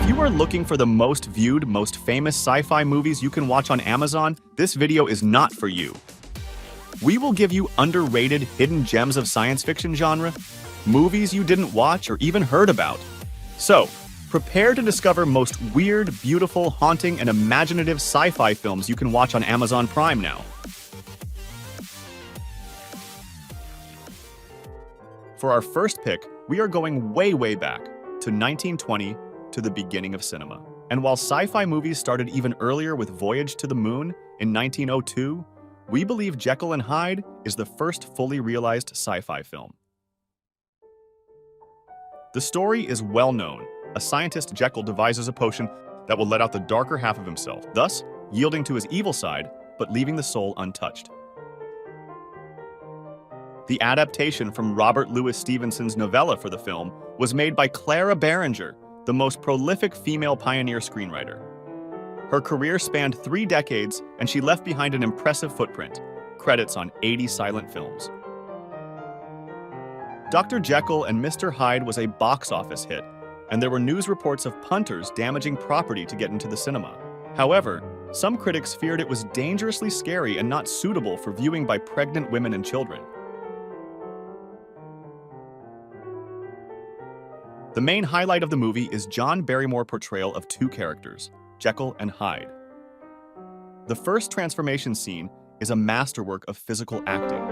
you are looking for the most viewed, most famous sci-fi movies you can watch on Amazon, this video is not for you. We will give you underrated hidden gems of science fiction genre, movies you didn't watch or even heard about. So, prepare to discover most weird, beautiful, haunting, and imaginative sci-fi films you can watch on Amazon Prime now. For our first pick, we are going way back to 1920 to the beginning of cinema. And while sci-fi movies started even earlier with Voyage to the Moon in 1902, we believe Jekyll and Hyde is the first fully realized sci-fi film. The story is well known. A scientist, Jekyll, devises a potion that will let out the darker half of himself, thus yielding to his evil side, but leaving the soul untouched. The adaptation from Robert Louis Stevenson's novella for the film was made by Clara Barringer, the most prolific female pioneer screenwriter. Her career spanned 3 decades, and she left behind an impressive footprint, credits on 80 silent films. Dr. Jekyll and Mr. Hyde was a box office hit, and there were news reports of punters damaging property to get into the cinema. However, some critics feared it was dangerously scary and not suitable for viewing by pregnant women and children. The main highlight of the movie is John Barrymore's portrayal of 2 characters, Jekyll and Hyde. The first transformation scene is a masterwork of physical acting.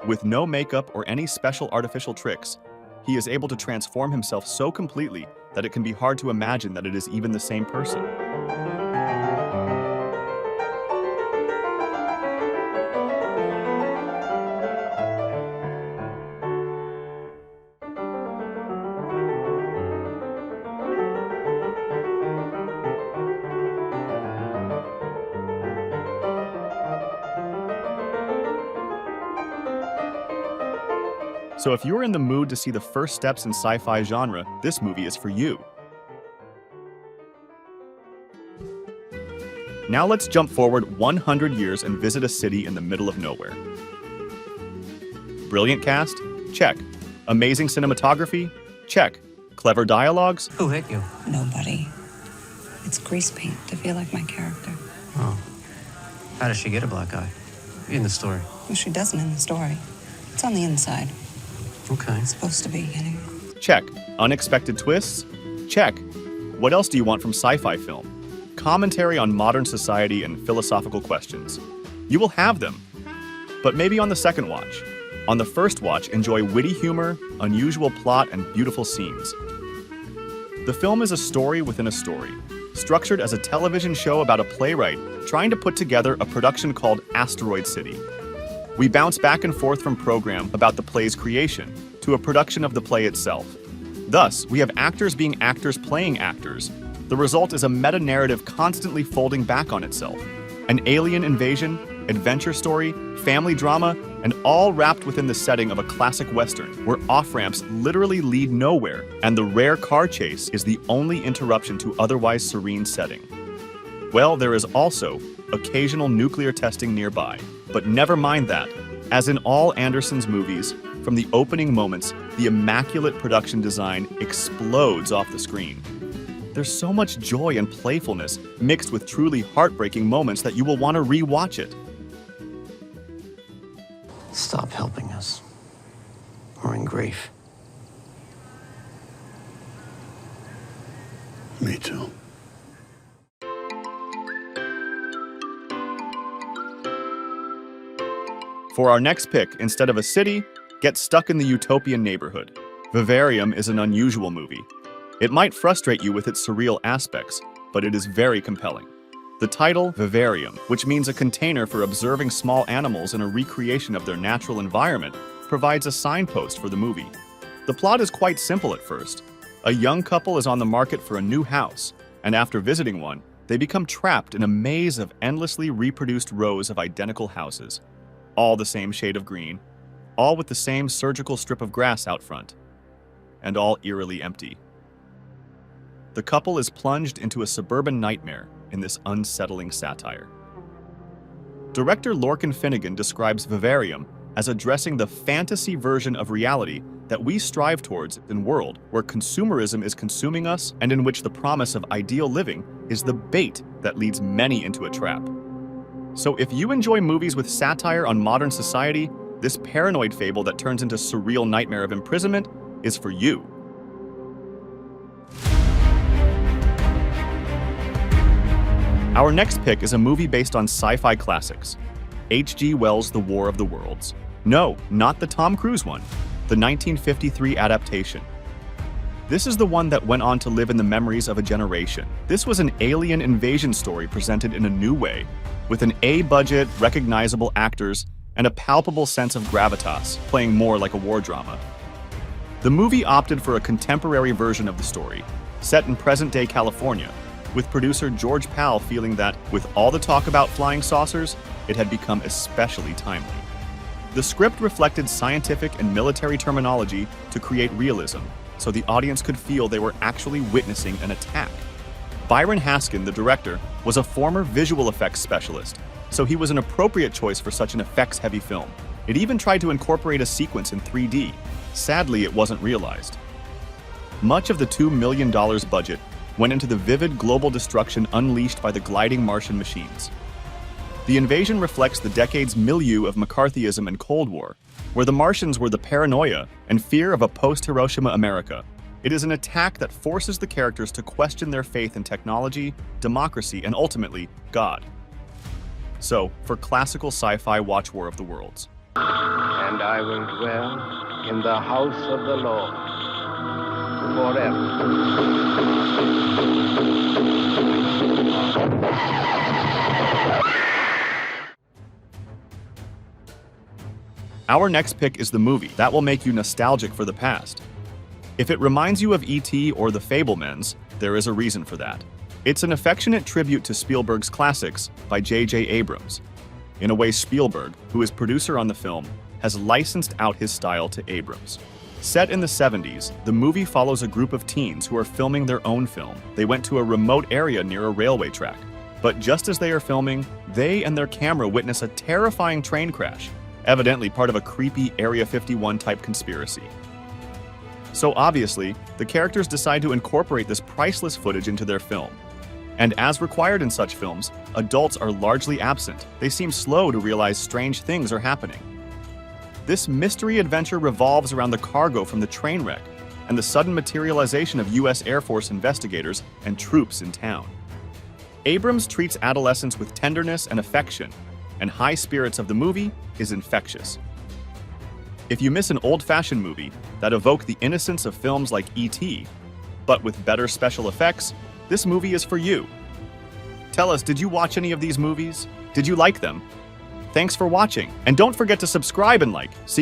With no makeup or any special artificial tricks, he is able to transform himself so completely that it can be hard to imagine that it is even the same person. So if you're in the mood to see the first steps in sci-fi genre, this movie is for you. Now let's jump forward 100 years and visit a city in the middle of nowhere. Brilliant cast? Check. Amazing cinematography? Check. Clever dialogues? Who hit you? Nobody. It's grease paint to feel like my character. Oh. How does she get a black eye? In the story. Well, she doesn't in the story. It's on the inside. Okay. It's supposed to be, anyway. Check. Unexpected twists? Check. What else do you want from sci-fi film? Commentary on modern society and philosophical questions. You will have them, but maybe on the second watch. On the first watch, enjoy witty humor, unusual plot, and beautiful scenes. The film is a story within a story, structured as a television show about a playwright trying to put together a production called Asteroid City. We bounce back and forth from program about the play's creation to a production of the play itself. Thus, we have actors being actors playing actors. The result is a meta-narrative constantly folding back on itself. An alien invasion, adventure story, family drama, and all wrapped within the setting of a classic Western, where off-ramps literally lead nowhere, and the rare car chase is the only interruption to otherwise serene setting. Well, there is also occasional nuclear testing nearby. But never mind that. As in all Anderson's movies, from the opening moments, the immaculate production design explodes off the screen. There's so much joy and playfulness mixed with truly heartbreaking moments that you will want to re-watch it. Stop helping us. We're in grief. Me too. For our next pick, instead of a city, get stuck in the utopian neighborhood. Vivarium is an unusual movie. It might frustrate you with its surreal aspects, but it is very compelling. The title, Vivarium, which means a container for observing small animals in a recreation of their natural environment, provides a signpost for the movie. The plot is quite simple at first. A young couple is on the market for a new house, and after visiting one, they become trapped in a maze of endlessly reproduced rows of identical houses. All the same shade of green, all with the same surgical strip of grass out front, and all eerily empty. The couple is plunged into a suburban nightmare in this unsettling satire. Director Lorcan Finnegan describes vivarium as addressing the fantasy version of reality that we strive towards in a world where consumerism is consuming us and in which the promise of ideal living is the bait that leads many into a trap. So if you enjoy movies with satire on modern society, this paranoid fable that turns into surreal nightmare of imprisonment is for you. Our next pick is a movie based on sci-fi classics. H.G. Wells' The War of the Worlds. No, not the Tom Cruise one. The 1953 adaptation. This is the one that went on to live in the memories of a generation. This was an alien invasion story presented in a new way, with an A-budget, recognizable actors, and a palpable sense of gravitas, playing more like a war drama. The movie opted for a contemporary version of the story, set in present-day California, with producer George Pal feeling that, with all the talk about flying saucers, it had become especially timely. The script reflected scientific and military terminology to create realism, so the audience could feel they were actually witnessing an attack. Byron Haskin, the director, was a former visual effects specialist, so he was an appropriate choice for such an effects-heavy film. It even tried to incorporate a sequence in 3D. Sadly, it wasn't realized. Much of the $2 million budget went into the vivid global destruction unleashed by the gliding Martian machines. The invasion reflects the decade's milieu of McCarthyism and Cold War, where the Martians were the paranoia and fear of a post-Hiroshima America. It is an attack that forces the characters to question their faith in technology, democracy, and ultimately, God. So, for classical sci-fi, watch War of the Worlds. And I will dwell in the house of the Lord forever. Our next pick is the movie that will make you nostalgic for the past. If it reminds you of E.T. or The Fabelmans, there is a reason for that. It's an affectionate tribute to Spielberg's classics by J.J. Abrams. In a way, Spielberg, who is producer on the film, has licensed out his style to Abrams. Set in the 70s, the movie follows a group of teens who are filming their own film. They went to a remote area near a railway track. But just as they are filming, they and their camera witness a terrifying train crash, evidently part of a creepy Area 51 type conspiracy. So obviously, the characters decide to incorporate this priceless footage into their film. And as required in such films, adults are largely absent. They seem slow to realize strange things are happening. This mystery adventure revolves around the cargo from the train wreck and the sudden materialization of U.S. Air Force investigators and troops in town. Abrams treats adolescence with tenderness and affection, and high spirits of the movie is infectious. If you miss an old-fashioned movie that evoke the innocence of films like E.T., but with better special effects, this movie is for you. Tell us, did you watch any of these movies? Did you like them? Thanks for watching, and don't forget to subscribe and like. See